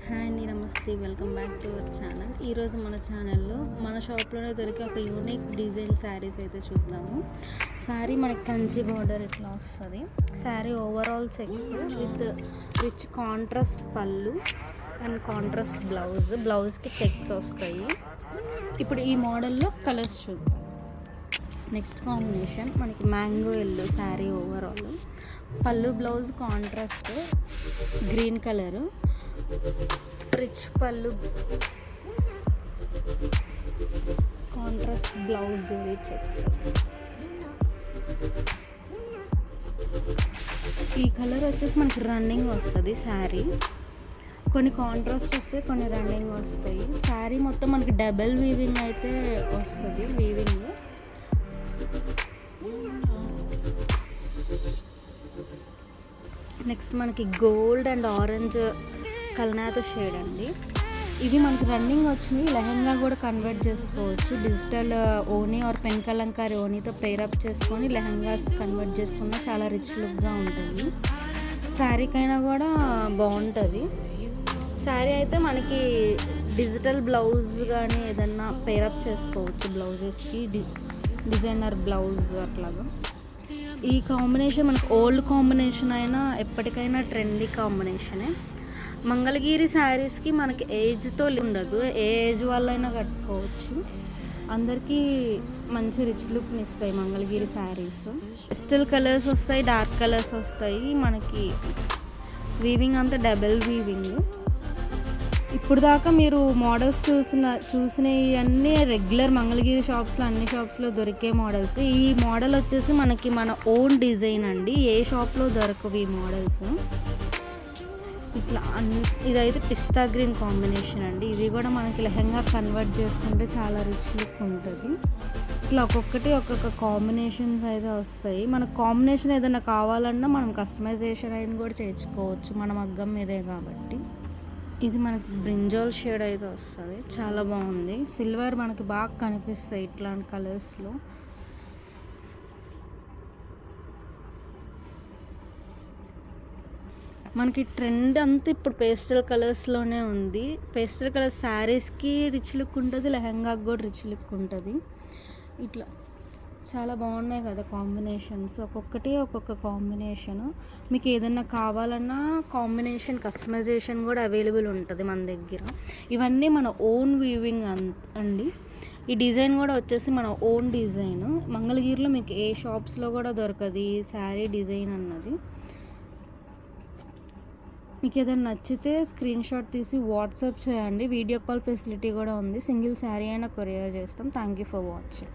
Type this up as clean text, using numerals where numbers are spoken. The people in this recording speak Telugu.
హాయ్ అండి, నమస్తే. Welcome back to our channel. ఈరోజు మన ఛానల్లో మన షాప్లోనే దొరికే ఒక యూనిక్ డిజైన్ శారీస్ అయితే చూద్దాము. శారీ మనకి కంచి బార్డర్ ఇట్లా వస్తుంది. Sari overall checks with rich contrast పళ్ళు అండ్ కాంట్రాస్ట్ బ్లౌజ్కి చెక్స్ వస్తాయి. ఇప్పుడు ఈ మోడల్లో కలర్స్ చూద్దాం. నెక్స్ట్ కాంబినేషన్ మనకి మ్యాంగో ఎల్లో శారీ ఓవరాల్, పళ్ళు blouse contrast green colour, rich పళ్ళు కాంట్రాస్ట్ బ్లౌజ్ జోరీ చెక్స్. ఈ కలర్ వచ్చేసి మనకి రన్నింగ్ వస్తుంది శారీ. కొన్ని కాంట్రాస్ట్ వస్తాయి, కొన్ని రన్నింగ్ వస్తాయి. శారీ మొత్తం మనకి డబల్ వీవింగ్ అయితే వస్తుంది. వీవింగ్ నెక్స్ట్ మనకి గోల్డ్ అండ్ ఆరెంజ్ కల్నాత షేడ్ అండి. ఇవి మనకి రన్నింగ్ వచ్చినాయి. లెహంగా కూడా కన్వర్ట్ చేసుకోవచ్చు. Digital voni or pen Kalamkari ఓనీతో పేరప్ చేసుకొని లెహంగాస్ కన్వర్ట్ చేసుకున్న చాలా రిచ్ లుక్గా ఉంటుంది. శారీకైనా కూడా బాగుంటుంది. శారీ అయితే మనకి డిజిటల్ బ్లౌజ్ కానీ ఏదన్నా పేరప్ చేసుకోవచ్చు. బ్లౌజెస్కి డిజైనర్ బ్లౌజ్ అట్లాగా. ఈ కాంబినేషన్ మనకు ఓల్డ్ కాంబినేషన్ అయినా ఎప్పటికైనా ట్రెండీ కాంబినేషనే. మంగళగిరి శారీస్కి మనకి ఏజ్తో ఉండదు. ఏ ఏజ్ వాళ్ళైనా కట్టుకోవచ్చు. అందరికీ మంచి రిచ్ లుక్ని ఇస్తాయి మంగళగిరి శారీస్. పెస్టల్ కలర్స్ వస్తాయి, డార్క్ కలర్స్ వస్తాయి. మనకి వీవింగ్ అంతా డబల్ వీవింగ్. ఇప్పుడు దాకా మీరు మోడల్స్ చూసినవి అన్నీ రెగ్యులర్ మంగళగిరి షాప్స్లో అన్ని షాప్స్లో దొరికే మోడల్స్. ఈ మోడల్ వచ్చేసి మనకి మన ఓన్ డిజైన్ అండి. ఏ షాప్లో దొరకవు ఈ మోడల్స్. ఇట్లా ఇదైతే పిస్తా గ్రీన్ కాంబినేషన్ అండి. ఇది కూడా మనకి లెహంగా కన్వర్ట్ చేసుకుంటే చాలా రిచ్ లుక్ ఉంటుంది. ఇట్లా ఒక్కొక్క కాంబినేషన్స్ అయితే వస్తాయి. మనకు కాంబినేషన్ ఏదైనా కావాలన్నా మనం కస్టమైజేషన్ అయిన కూడా చేయించుకోవచ్చు. మన మగ్గం మీదే కాబట్టి. ఇది మనకి బ్రింజాల్ షేడ్ అయితే వస్తుంది. చాలా బాగుంది. సిల్వర్ మనకి బాగా కనిపిస్తాయి ఇట్లాంటి కలర్స్లో. మనకి ట్రెండ్ అంతా ఇప్పుడు పేస్టల్ కలర్స్లోనే ఉంది. పేస్టల్ కలర్స్ శారీస్కి రిచ్ లుక్ ఉంటుంది, లెహంగాకి కూడా రిచ్ లుక్ ఉంటుంది. ఇట్లా చాలా బాగున్నాయి కదా కాంబినేషన్స్. ఒక్కొక్క కాంబినేషను. మీకు ఏదైనా కావాలన్నా కాంబినేషన్ కస్టమైజేషన్ కూడా అవైలబుల్ ఉంటుంది మన దగ్గర. ఇవన్నీ మన ఓన్ వీవింగ్ అండి. ఈ డిజైన్ కూడా వచ్చేసి మన ఓన్ డిజైన్. మంగళగిరిలో మీకు ఏ షాప్స్లో కూడా దొరకదు ఈ శారీ డిజైన్ అన్నది. మీకు ఏదైనా నచ్చితే స్క్రీన్ షాట్ తీసి వాట్సాప్ చేయండి. వీడియో కాల్ ఫెసిలిటీ కూడా ఉంది. సింగిల్ శారీ అయినా కొరియర్ చేస్తాం. Thank you for watching.